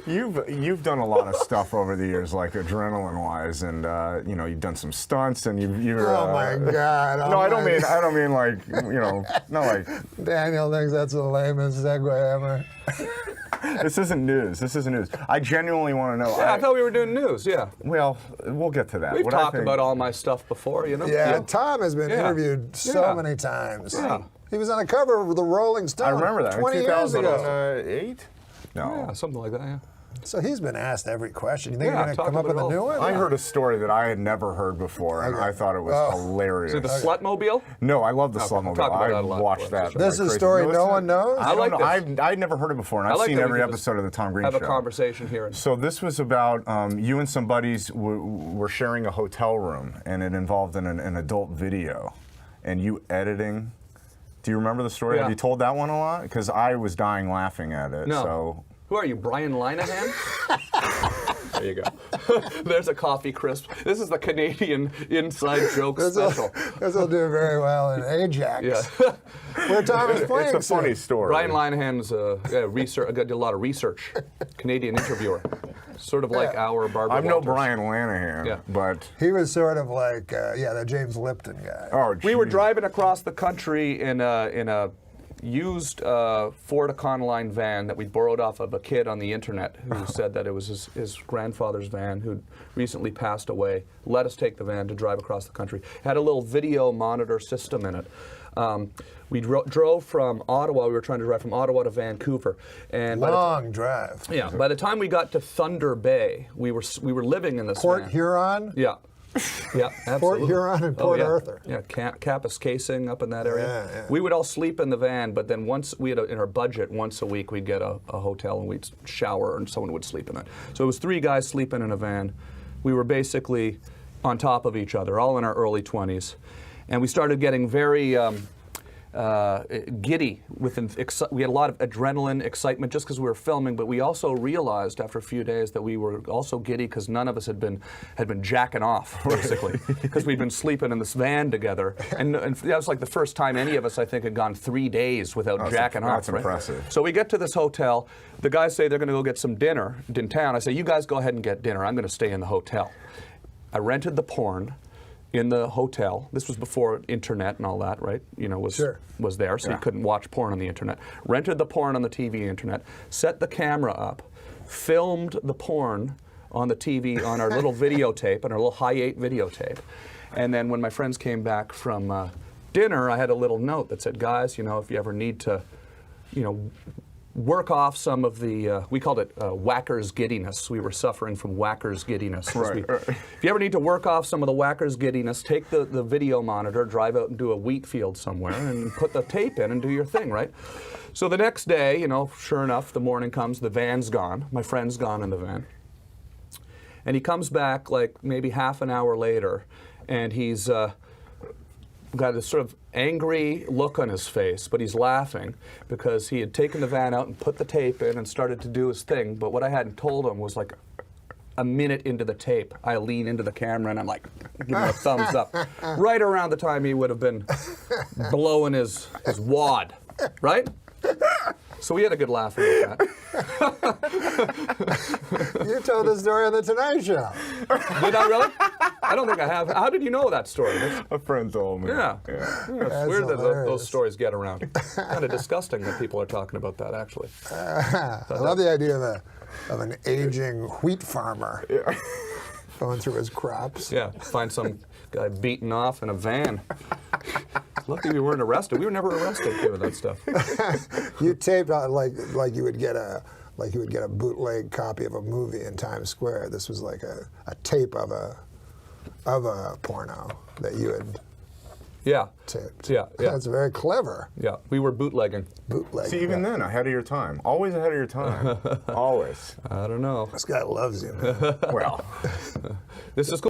You've done a lot of stuff over the years, like adrenaline-wise, and you know, you've done some stunts, and you've. Oh my God! No, I don't mean like, you know, not like. Daniel thinks that's the lamest segue ever. This isn't news. This isn't news. I genuinely want to know. Yeah, I thought we were doing news. Yeah. Well, we'll get to that. We've talked about all my stuff before, you know. Yeah, Tom has been interviewed so many times. Yeah. He was on the cover of the Rolling Stone. I remember that. 20 years ago. 2008? No. Yeah, something like that. Yeah. So he's been asked every question. You think Yeah, you're going to come up with a new one? I heard a story that I had never heard before, and I thought it was hilarious. Is it the Slutmobile? No, I love the Slutmobile. talk about I it a lot. watched that. This is a like story crazy. no one knows? I like don't know. this. I'd never heard it before, and I've like seen that we every can episode of the Tom Green Show. Have a conversation here. So this was about you and some buddies were sharing a hotel room, and it involved an adult video, and you editing. Do you remember the story? Yeah. Have you told that one a lot? Because I was dying laughing at it. No. So. Who are you, Brian Linehan? There you go. There's a coffee crisp. This is the Canadian inside joke special. This will do very well in Ajax. Yeah. Where Tom is playing. It's a funny story. Brian Linehan's did a lot of research. Canadian interviewer. Sort of like our Barbara I'm no Walters. Brian Lanahan, but He was sort of like, the James Lipton guy. oh, We were geez. driving across the country in a used Ford Econoline van that we borrowed off of a kid on the internet who said that it was his grandfather's van who'd recently passed away. Let us take the van to drive across the country. Had a little video monitor system in it. We drove from Ottawa. We were trying to drive from Ottawa to Vancouver, and Long drive. by the time we got to Thunder Bay, we were living in this Port van. Huron? Yeah. Yeah, absolutely. Port Huron and Port yeah. Arthur. Yeah, Kapuskasing up in that area. Yeah, yeah. We would all sleep in the van, but then once we had in our budget, once a week we'd get a hotel and we'd shower and someone would sleep in it. So it was 3 guys sleeping in a van. We were basically on top of each other, all in our early 20s. And we started getting very giddy. We had a lot of adrenaline, excitement just because we were filming, but we also realized after a few days that we were also giddy because none of us had been jacking off, basically, because we'd been sleeping in this van together. And that was like the first time any of us, I think, had gone 3 days without jacking off. That's impressive. So we get to this hotel. The guys say they're going to go get some dinner in town. I say, you guys go ahead and get dinner. I'm going to stay in the hotel. I rented the porn in the hotel. This was before internet and all that, right? You know, was there, so you couldn't watch porn on the internet. Rented the porn on the TV internet, set the camera up, filmed the porn on the TV on our little videotape, on our little Hi8 videotape. And then when my friends came back from dinner, I had a little note that said, guys, you know, if you ever need to, you know, work off some of the, we called it whacker's giddiness. We were suffering from whacker's giddiness. Right. If you ever need to work off some of the whacker's giddiness, take the video monitor, drive out and do a wheat field somewhere and put the tape in and do your thing, right? So the next day, you know, sure enough, the morning comes, the van's gone. My friend's gone in the van. And he comes back like maybe half an hour later, and he's got this sort of angry look on his face, but he's laughing because he had taken the van out and put the tape in and started to do his thing. But what I hadn't told him was like a minute into the tape, I lean into the camera and I'm like, giving him a thumbs up. Right around the time he would have been blowing his wad, right? So we had a good laugh about that. You told the story on the Tonight Show. Did I really? I don't think I have. How did you know that story? A friend told me. Yeah. Yeah. It's weird that hilarious. those stories get around. Kind of disgusting that people are talking about that, actually. I love the idea of an aging wheat farmer going through his crops. Yeah, find some guy beaten off in a van. Lucky we weren't arrested. We were never arrested for that stuff. You taped like you would get a bootleg copy of a movie in Times Square. This was like a tape of a porno that you had taped. Yeah. That's very clever. Yeah, we were bootlegging. Bootleg. See, even then, ahead of your time. Always ahead of your time. Always. I don't know. This guy loves you, man. Well. This is cool.